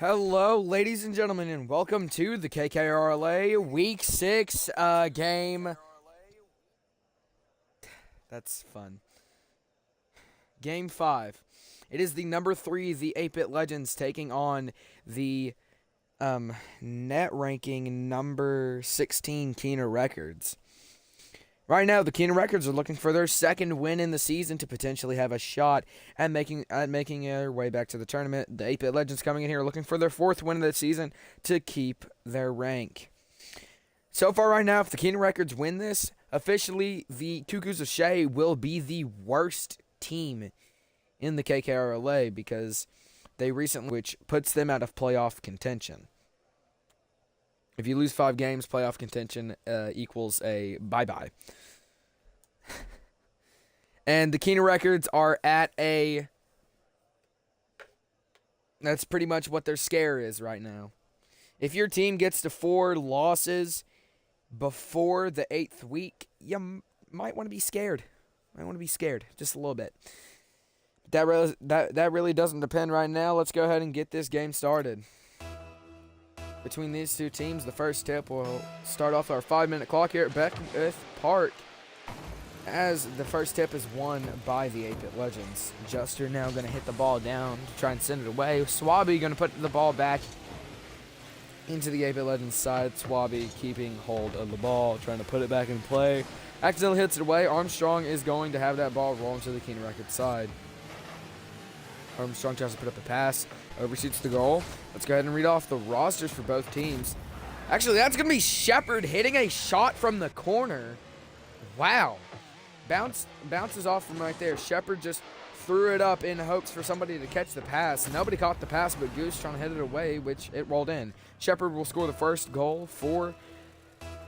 Hello, ladies and gentlemen, and welcome to the KKRLA Week 6 game. That's fun. Game 5. It is the number 3, the 8-Bit Legends, taking on the net ranking number 16 Keener Records. Right now, the Keener Records are looking for their second win in the season to potentially have a shot at making their way back to the tournament. The 8-Bit Legends coming in here looking for their fourth win of the season to keep their rank. So far right now, if the Keener Records win this, officially the Cuckoos of Shea will be the worst team in the KKRLA because they recently, which puts them out of playoff contention. If you lose 5 games, playoff contention equals a bye-bye. And the Keener Records are at a... That's pretty much what their scare is right now. If your team gets to 4 losses before the 8th week, you might want to be scared. Just a little bit. That really doesn't depend right now. Let's go ahead and get this game started. Between these two teams, the first tip will start off our 5-minute clock here at Beckwith Park, as the first tip is won by the 8-Bit Legends. Juster now going to hit the ball down to try and send it away. Swabby going to put the ball back into the 8-Bit Legends side. Swabby keeping hold of the ball, trying to put it back in play. Accidentally hits it away. Armstrong is going to have that ball roll into the Keener Records side. Armstrong tries to put up a pass, overshoots the goal. Let's go ahead and read off the rosters for both teams. Actually, that's going to be Shepard hitting a shot from the corner. Wow. Bounces off from right there. Shepard just threw it up in hopes for somebody to catch the pass. Nobody caught the pass but Goose trying to hit it away, which it rolled in. Shepard will score the first goal for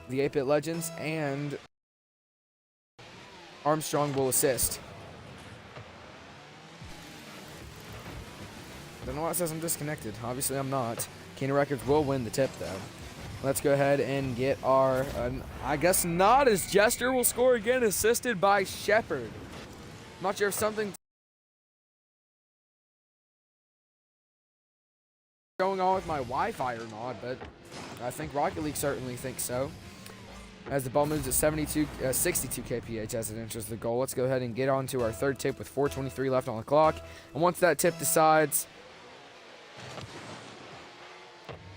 the 8-Bit Legends, and Armstrong will assist. Don't know why it says I'm disconnected. Obviously, I'm not. Keener Records will win the tip, though. Let's go ahead and get our... I guess not, as Jester will score again, assisted by Shepard. I'm not sure if something's going on with my Wi-Fi or not, but I think Rocket League certainly thinks so. As the ball moves at 62 kph as it enters the goal. Let's go ahead and get on to our third tip with 4:23 left on the clock. And once that tip decides...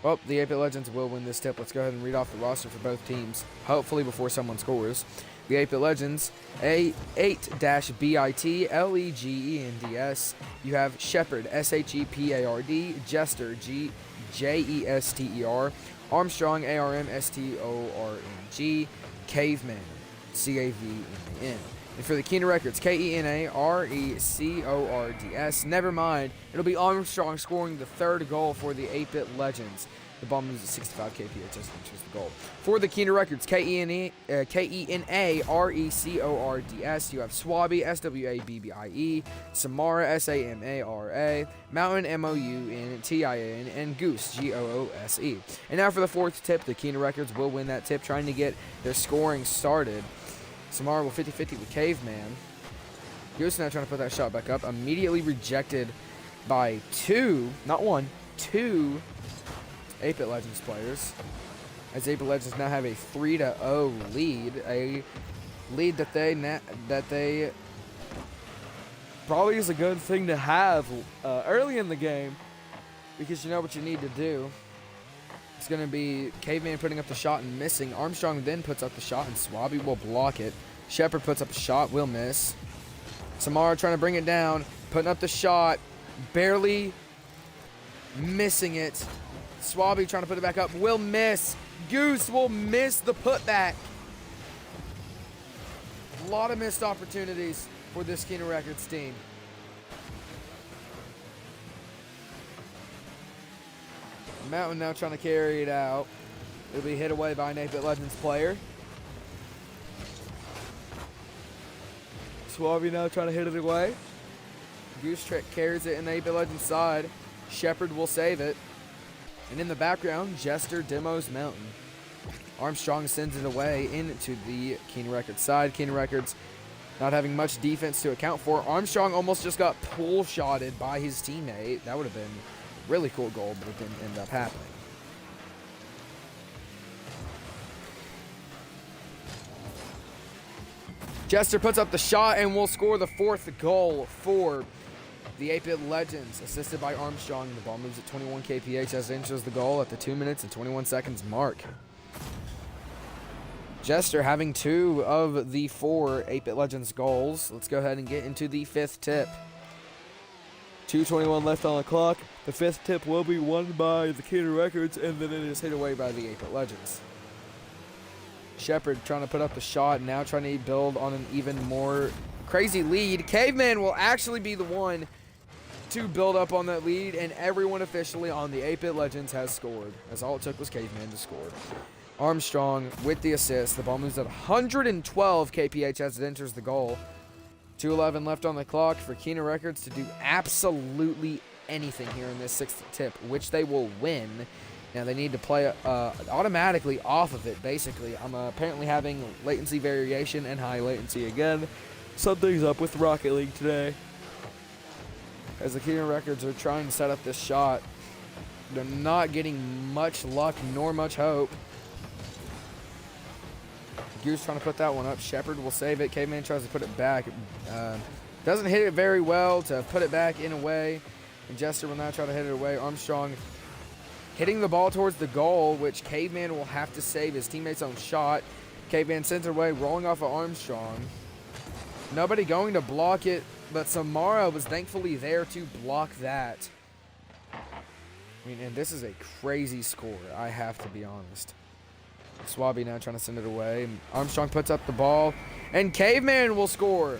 Well, the 8-Bit Legends will win this tip. Let's go ahead and read off the roster for both teams, hopefully before someone scores. The 8-Bit Legends, A8-BIT-LEGENDS. You have Shepard, SHEPARD, Jester, JESTER, Armstrong, ARMSTORNG, Caveman, CAVMAN. And for the Keener Records, KENARECORDS. Never mind, it'll be Armstrong scoring the third goal for the 8-Bit Legends. The ball moves at 65 kph as it enters the goal. For the Keener Records, KENARECORDS. You have Swabby, SWABBIE, Samara, SAMARA, Mountain, MOUNTIN, and Goose, GOOSE. And now for the fourth tip, the Keener Records will win that tip, trying to get their scoring started. Samara will 50-50 with Caveman. Goose now trying to put that shot back up. Immediately rejected by two 8-Bit Legends players. As 8-Bit Legends now have a 3-0 lead. A lead that they probably is a good thing to have early in the game, because you know what you need to do. It's going to be Caveman putting up the shot and missing. Armstrong then puts up the shot, and Swabby will block it. Shepard puts up a shot, will miss. Samara trying to bring it down, putting up the shot, barely missing it. Swabby trying to put it back up, will miss. Goose will miss the putback. A lot of missed opportunities for this Keener Records team. Mountain now trying to carry it out. It'll be hit away by an 8-Bit Legends player. Swabby now trying to hit it away. Goose Trick carries it in the 8-Bit Legends side. Shepard will save it. And in the background, Jester demos Mountain. Armstrong sends it away into the Keener Records side. Keener Records not having much defense to account for. Armstrong almost just got pull-shotted by his teammate. That would have been really cool goal, but it didn't end up happening. Jester puts up the shot and will score the 4th goal for the 8-Bit Legends, assisted by Armstrong. The ball moves at 21 kph as it enters the goal at the 2 minutes and 21 seconds mark. Jester having 2 of the 4 8-Bit Legends goals. Let's go ahead and get into the 5th tip. 2:21 left on the clock. The 5th tip will be won by the Keener Records, and then it is hit away by the 8-Bit Legends. Shepard trying to put up the shot, now trying to build on an even more crazy lead. Caveman will actually be the one to build up on that lead, and everyone officially on the 8-Bit Legends has scored, as all it took was Caveman to score. Armstrong with the assist. The ball moves at 112 kph as it enters the goal. 2:11 left on the clock for Keener Records to do absolutely anything here in this 6th tip, which they will win. Now they need to play automatically off of it, basically. I'm apparently having latency variation and high latency again. Something's up with Rocket League today, as the Keener Records are trying to set up this shot. They're not getting much luck nor much hope. Goose trying to put that one up. Shepard will save it. Caveman tries to put it back. Doesn't hit it very well to put it back in a way. And Jester will now try to hit it away. Armstrong hitting the ball towards the goal, which Caveman will have to save his teammate's own shot. Caveman sends it away, rolling off of Armstrong. Nobody going to block it, but Samara was thankfully there to block that. I mean, and this is a crazy score, I have to be honest. Swabby now trying to send it away. Armstrong puts up the ball, and Caveman will score.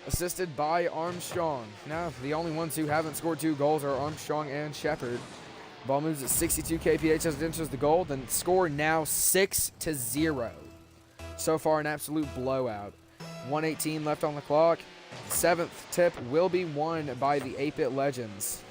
Assisted by Armstrong. Now, the only ones who haven't scored 2 goals are Armstrong and Shepard. Ball moves at 62 kph as it enters the goal. Then score now 6-0. So far, an absolute blowout. 1:18 left on the clock. 7th tip will be won by the 8-Bit Legends.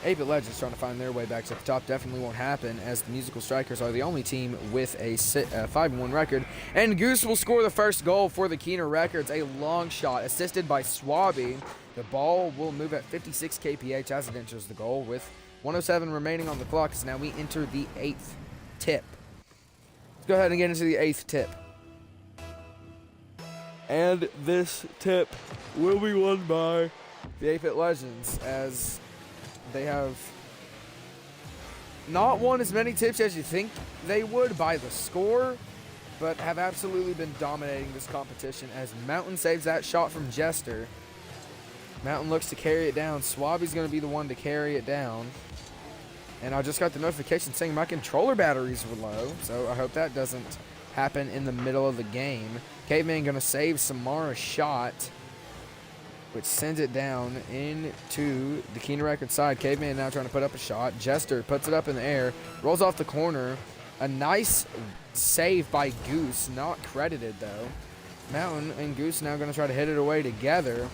8-Bit Legends trying to find their way back to the top. Definitely won't happen, as the Musical Strikers are the only team with a 5-1 record. And Goose will score the 1st goal for the Keener Records. A long shot assisted by Swabby. The ball will move at 56 kph as it enters the goal, with 1:07 remaining on the clock, as now we enter the 8th tip. Let's go ahead and get into the 8th tip. And this tip will be won by the 8-Bit Legends, as they have not won as many tips as you think they would by the score, but have absolutely been dominating this competition, as Mountain saves that shot from Jester. Mountain looks to carry it down. Swabby's going to be the one to carry it down. And I just got the notification saying my controller batteries were low, so I hope that doesn't happen in the middle of the game. Caveman going to save Samara's shot, which sends it down into the Keener Records side. Caveman now trying to put up a shot. Jester puts it up in the air, rolls off the corner. A nice save by Goose, not credited though. Mountain and Goose now going to try to hit it away together.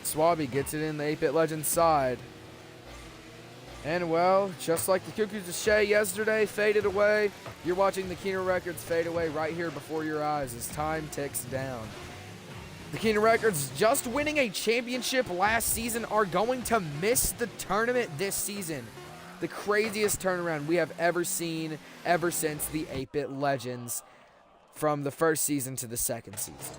Swabby gets it in the 8-Bit Legends side. And well, just like the Cuckoos of Shea yesterday faded away, you're watching the Keener Records fade away right here before your eyes as time ticks down. The Keener Records, just winning a championship last season, are going to miss the tournament this season. The craziest turnaround we have ever seen ever since the 8-Bit Legends, from the 1st season to the 2nd season.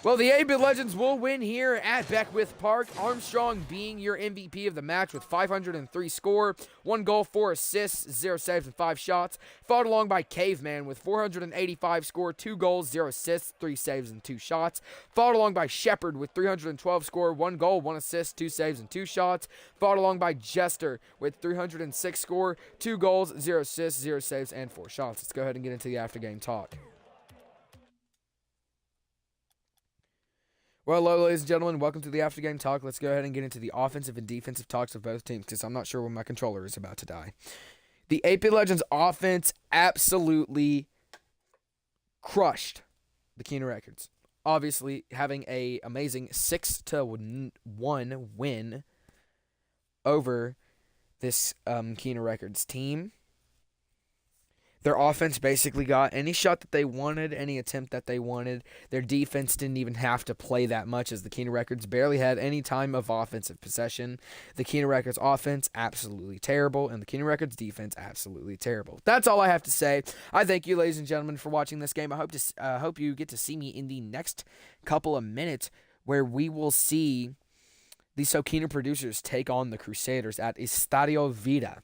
Well, the 8-Bit Legends will win here at Beckwith Park. Armstrong being your MVP of the match with 503 score, 1 goal, 4 assists, 0 saves, and 5 shots. Followed along by Caveman with 485 score, 2 goals, 0 assists, 3 saves, and 2 shots. Followed along by Shepard with 312 score, 1 goal, 1 assist, 2 saves, and 2 shots. Followed along by Jester with 306 score, 2 goals, 0 assists, 0 saves, and 4 shots. Let's go ahead and get into the after-game talk. Well, hello, ladies and gentlemen. Welcome to the after-game talk. Let's go ahead and get into the offensive and defensive talks of both teams, because I'm not sure when my controller is about to die. The 8-Bit Legends offense absolutely crushed the Keener Records. Obviously, having an amazing 6-1 win over this Keener Records team. Their offense basically got any shot that they wanted, any attempt that they wanted. Their defense didn't even have to play that much, as the Keener Records barely had any time of offensive possession. The Keener Records offense, absolutely terrible, and the Keener Records defense, absolutely terrible. That's all I have to say. I thank you, ladies and gentlemen, for watching this game. I hope you get to see me in the next couple of minutes, where we will see the Sokina producers take on the Crusaders at Estadio Vida.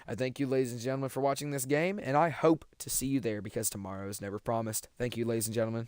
I thank you, ladies and gentlemen, for watching this game, and I hope to see you there, because tomorrow is never promised. Thank you, ladies and gentlemen.